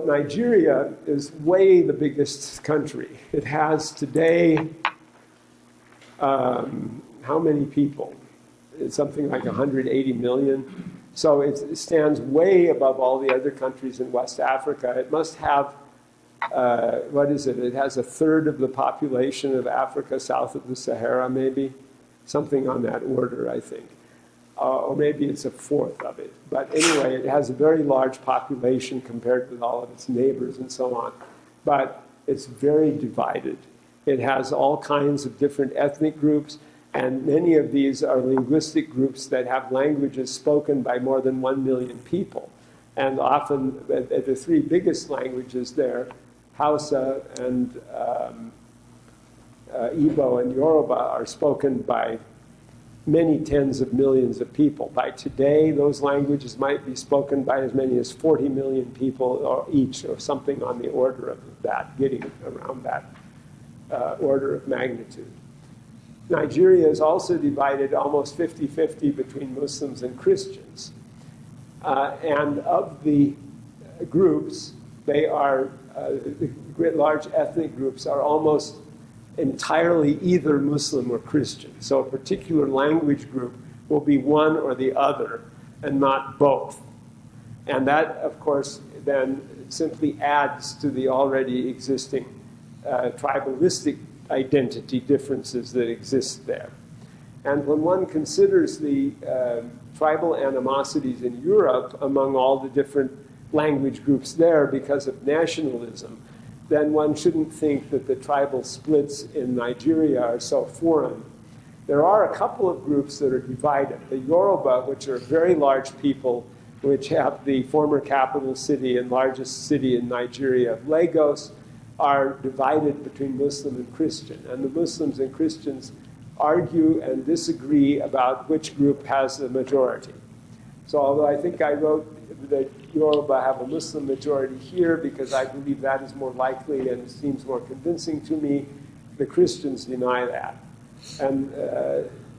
Nigeria is way the biggest country. It has today, how many people? It's something like 180 million. So it stands way above all the other countries in West Africa. It must have, what is it? It has a third of the population of Africa south of the Sahara, maybe. Something on that order, I think. Or maybe it's a fourth of it. But anyway, it has a very large population compared with all of its neighbors and so on. But it's very divided. It has all kinds of different ethnic groups, and many of these are linguistic groups that have languages spoken by more than 1 million people. And often, the three biggest languages there, Hausa and Igbo and Yoruba, are spoken by many tens of millions of people. By today, those languages might be spoken by as many as 40 million people or each, or something on the order of that, getting around that order of magnitude. Nigeria is also divided almost 50-50 between Muslims and Christians. And of the groups, they are, the large ethnic groups are almost entirely either Muslim or Christian. So a particular language group will be one or the other and not both. And that, of course, then simply adds to the already existing tribalistic identity differences that exist there. And when one considers the tribal animosities in Europe among all the different language groups there because of nationalism, then one shouldn't think that the tribal splits in Nigeria are so foreign. There are a couple of groups that are divided. The Yoruba, which are a very large people, which have the former capital city and largest city in Nigeria, Lagos, are divided between Muslim and Christian. And the Muslims and Christians argue and disagree about which group has the majority. So although I think I wrote that Yoruba have a Muslim majority here because I believe that is more likely and seems more convincing to me, the Christians deny that. And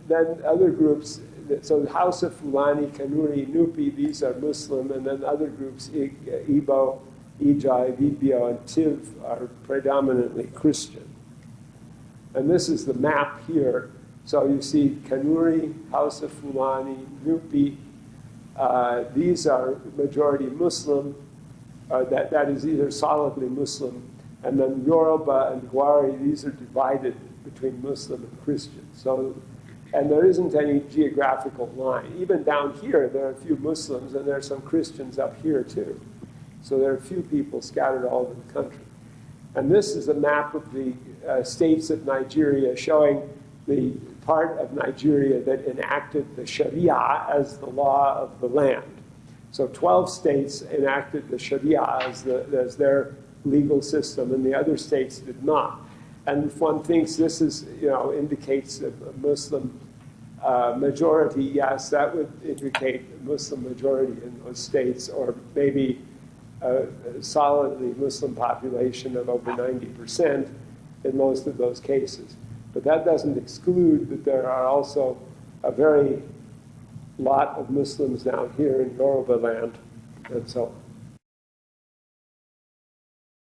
then other groups, so Hausa, Fulani, Kanuri, Nupi, these are Muslim, and then other groups, Igbo, Ijai, Ibibio, and Tiv are predominantly Christian. And this is the map here. So you see Kanuri, Hausa, Fulani, Nupi. These are majority Muslim, that is either solidly Muslim, and then Yoruba and Gwari, these are divided between Muslim and Christian. So, and there isn't any geographical line. Even down here, there are a few Muslims, and there are some Christians up here too. So there are a few people scattered all over the country. And this is a map of the states of Nigeria showing the part of Nigeria that enacted the Shariyah as the law of the land. So 12 states enacted the Shariyah as their legal system, and the other states did not. And if one thinks this is, indicates a Muslim majority, yes, that would indicate a Muslim majority in those states, or maybe a solidly Muslim population of over 90% in most of those cases. But that doesn't exclude that there are also a very lot of Muslims down here in Yoruba land and so on.